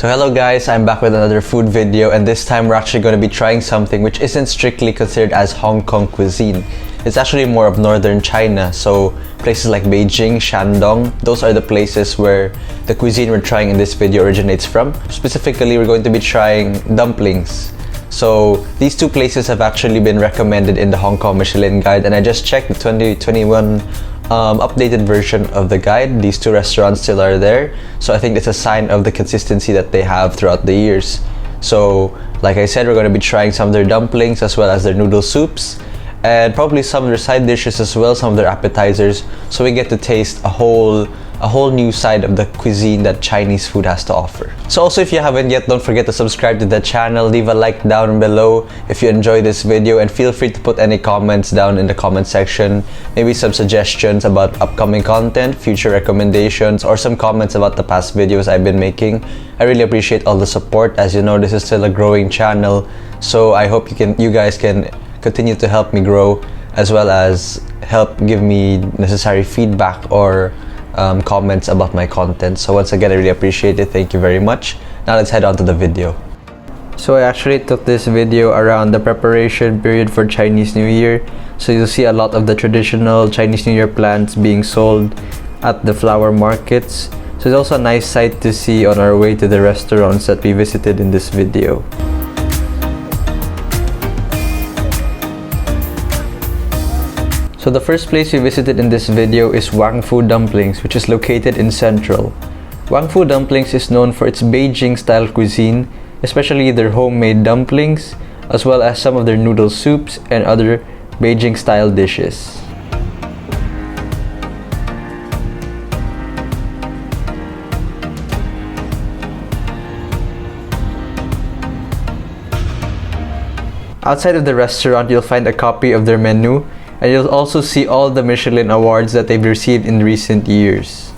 So hello guys, I'm back with another food video, and this time we're actually going to be trying something which isn't strictly considered as Hong Kong cuisine. It's actually more of northern China, so places like Beijing, Shandong, those are the places where the cuisine we're trying in this video originates from. Specifically, we're going to be trying dumplings. So these two places have actually been recommended in the Hong Kong Michelin guide, and I just checked the 2021 updated version of the guide. These two restaurants still are there, so I think it's a sign of the consistency that they have throughout the years. So like I said, we're going to be trying some of their dumplings as well as their noodle soups, and probably some of their side dishes as well, some of their appetizers, so we get to taste a whole new side of the cuisine that Chinese food has to offer. So also, if you haven't yet, don't forget to subscribe to the channel, leave a like down below if you enjoy this video, and feel free to put any comments down in the comment section, maybe some suggestions about upcoming content, future recommendations, or some comments about the past videos I've been making. I really appreciate all the support. As you know, this is still a growing channel, so I hope you guys can continue to help me grow, as well as help give me necessary feedback or comments about my content. So once again, I really appreciate it. Thank you very much. Now let's head on to the video. So I actually took this video around the preparation period for Chinese New Year. So you'll see a lot of the traditional Chinese New Year plants being sold at the flower markets. So it's also a nice sight to see on our way to the restaurants that we visited in this video. So the first place we visited in this video is Wang Fu Dumplings, which is located in Central. Wang Fu Dumplings is known for its Beijing style cuisine, especially their homemade dumplings, as well as some of their noodle soups and other Beijing style dishes. Outside of the restaurant, you'll find a copy of their menu, and you'll also see all the Michelin awards that they've received in recent years.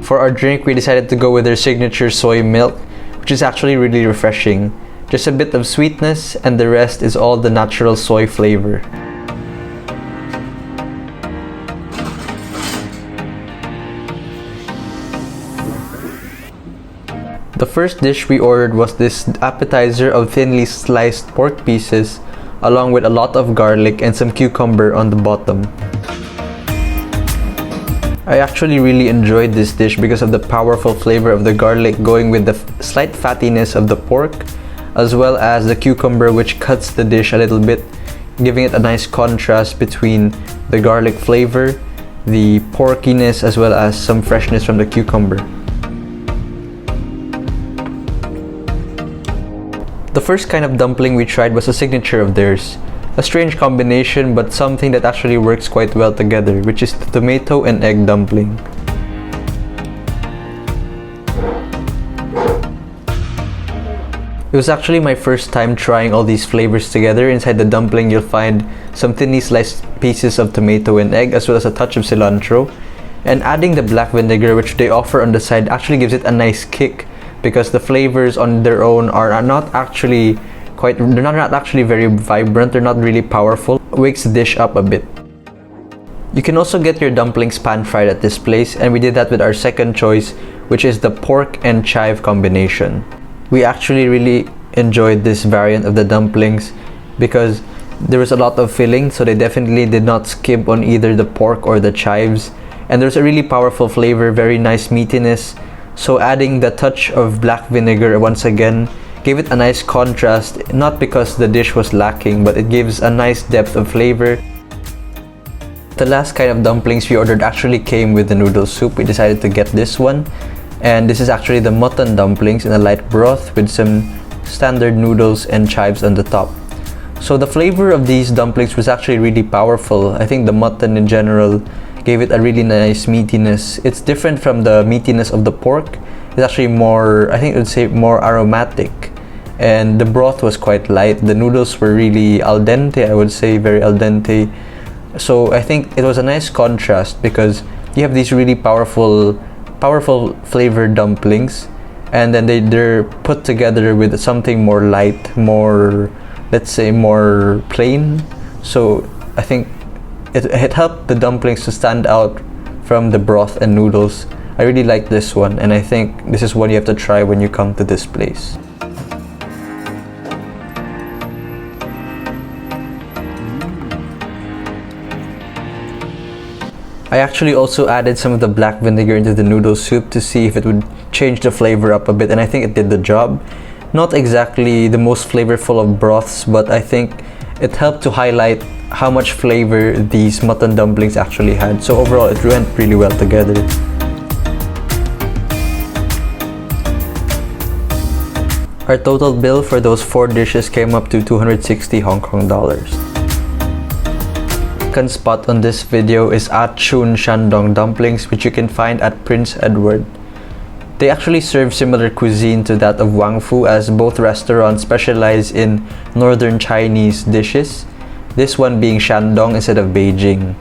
For our drink, we decided to go with their signature soy milk, which is actually really refreshing. Just a bit of sweetness, and the rest is all the natural soy flavor. The first dish we ordered was this appetizer of thinly sliced pork pieces, along with a lot of garlic and some cucumber on the bottom. I actually really enjoyed this dish because of the powerful flavor of the garlic going with the slight fattiness of the pork, as well as the cucumber, which cuts the dish a little bit, giving it a nice contrast between the garlic flavor, the porkiness, as well as some freshness from the cucumber. The first kind of dumpling we tried was a signature of theirs. A strange combination, but something that actually works quite well together, which is the tomato and egg dumpling. It was actually my first time trying all these flavors together. Inside the dumpling, you'll find some thinly sliced pieces of tomato and egg, as well as a touch of cilantro. And adding the black vinegar, which they offer on the side, actually gives it a nice kick, because the flavors on their own are not actually very vibrant, they're not really powerful. It wakes the dish up a bit. You can also get your dumplings pan-fried at this place, and we did that with our second choice, which is the pork and chive combination. We actually really enjoyed this variant of the dumplings because there was a lot of filling, so they definitely did not skimp on either the pork or the chives, and there's a really powerful flavor, very nice meatiness. So adding the touch of black vinegar once again gave it a nice contrast, not because the dish was lacking, but it gives a nice depth of flavor. The last kind of dumplings we ordered actually came with the noodle soup. We decided to get this one, and this is actually the mutton dumplings in a light broth with some standard noodles and chives on the top. So the flavor of these dumplings was actually really powerful. I think the mutton in general gave it a really nice meatiness. It's different from the meatiness of the pork. It's actually more, I think I would say, more aromatic. And the broth was quite light. The noodles were really al dente, I would say, very al dente. So I think it was a nice contrast because you have these really powerful flavored dumplings, and then they're put together with something more light, more let's say, more plain. So I think it helped the dumplings to stand out from the broth and noodles. I really like this one, and I think this is one you have to try when you come to this place. I actually also added some of the black vinegar into the noodle soup to see if it would change the flavor up a bit, and I think it did the job. Not exactly the most flavorful of broths, but I think it helped to highlight how much flavor these mutton dumplings actually had. So overall, it went really well together. Our total bill for those 4 dishes came up to 260 Hong Kong dollars. Second spot on this video is at Chun Shandong Dumplings, which you can find at Prince Edward. They actually serve similar cuisine to that of Wang Fu, as both restaurants specialize in northern Chinese dishes, this one being Shandong instead of Beijing.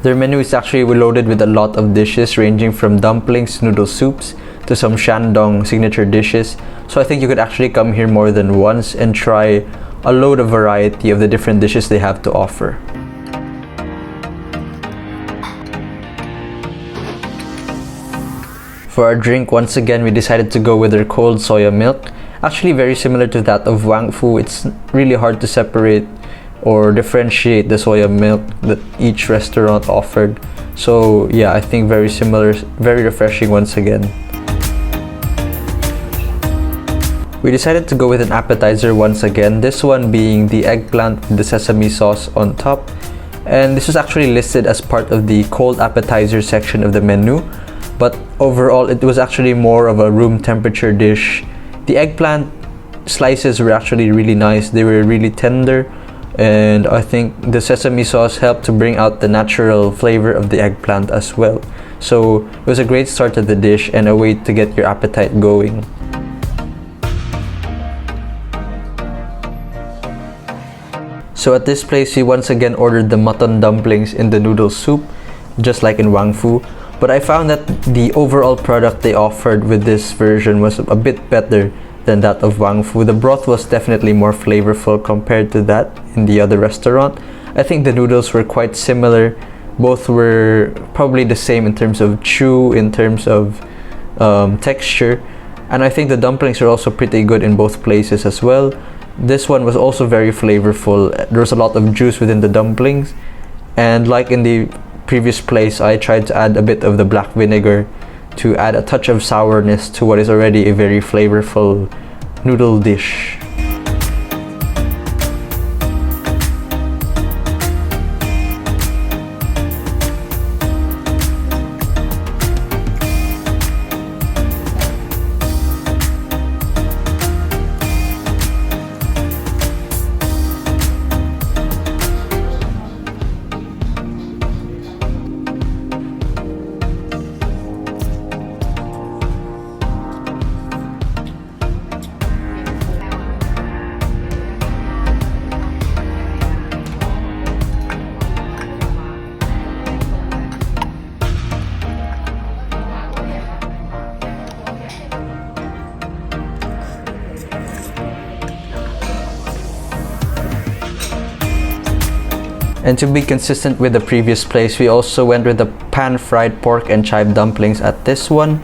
Their menu is actually loaded with a lot of dishes, ranging from dumplings, noodle soups, to some Shandong signature dishes. So I think you could actually come here more than once and try a load of variety of the different dishes they have to offer. For our drink, once again, we decided to go with their cold soya milk. Actually very similar to that of Wang Fu. It's really hard to separate or differentiate the soya milk that each restaurant offered. So yeah, I think very similar, very refreshing once again. We decided to go with an appetizer once again, this one being the eggplant with the sesame sauce on top. And this was actually listed as part of the cold appetizer section of the menu, but overall it was actually more of a room temperature dish. The eggplant slices were actually really nice, they were really tender, and I think the sesame sauce helped to bring out the natural flavor of the eggplant as well. So it was a great start to the dish and a way to get your appetite going. So at this place, we once again ordered the mutton dumplings in the noodle soup, just like in Wang Fu. But I found that the overall product they offered with this version was a bit better than that of Wang Fu. The broth was definitely more flavorful compared to that in the other restaurant. I think the noodles were quite similar. Both were probably the same in terms of chew, in terms of texture. And I think the dumplings are also pretty good in both places as well. This one was also very flavorful. There was a lot of juice within the dumplings. And like in the previous place, I tried to add a bit of the black vinegar to add a touch of sourness to what is already a very flavorful noodle dish. And to be consistent with the previous place, we also went with the pan-fried pork and chive dumplings at this one.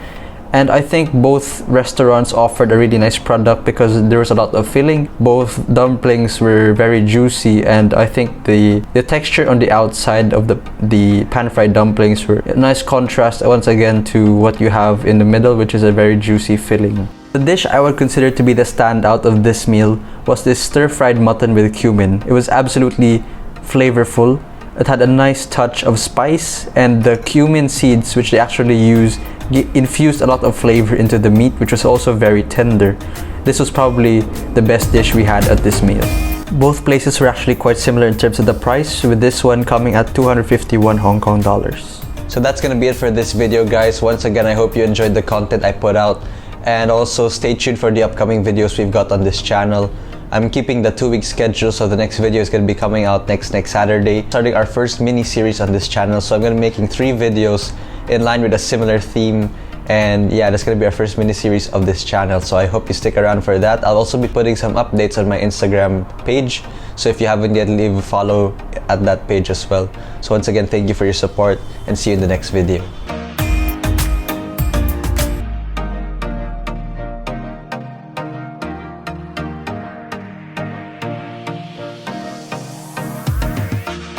And I think both restaurants offered a really nice product because there was a lot of filling. Both dumplings were very juicy, and I think the texture on the outside of the pan-fried dumplings were a nice contrast once again to what you have in the middle, which is a very juicy filling. The dish I would consider to be the standout of this meal was this stir-fried mutton with cumin. It was absolutely flavorful. It had a nice touch of spice, and the cumin seeds which they actually use infused a lot of flavor into the meat, which was also very tender. This was probably the best dish we had at this meal. Both places were actually quite similar in terms of the price, with this one coming at 251 Hong Kong dollars. So that's gonna be it for this video, guys. Once again, I hope you enjoyed the content I put out. And also stay tuned for the upcoming videos we've got on this channel. I'm keeping the 2-week schedule, so the next video is going to be coming out next Saturday, starting our first mini series on this channel. So I'm going to be making 3 videos in line with a similar theme, and yeah, that's going to be our first mini series of this channel, so I hope you stick around for that. I'll also be putting some updates on my Instagram page, so if you haven't yet, leave a follow at that page as well. So once again, thank you for your support, and see you in the next video.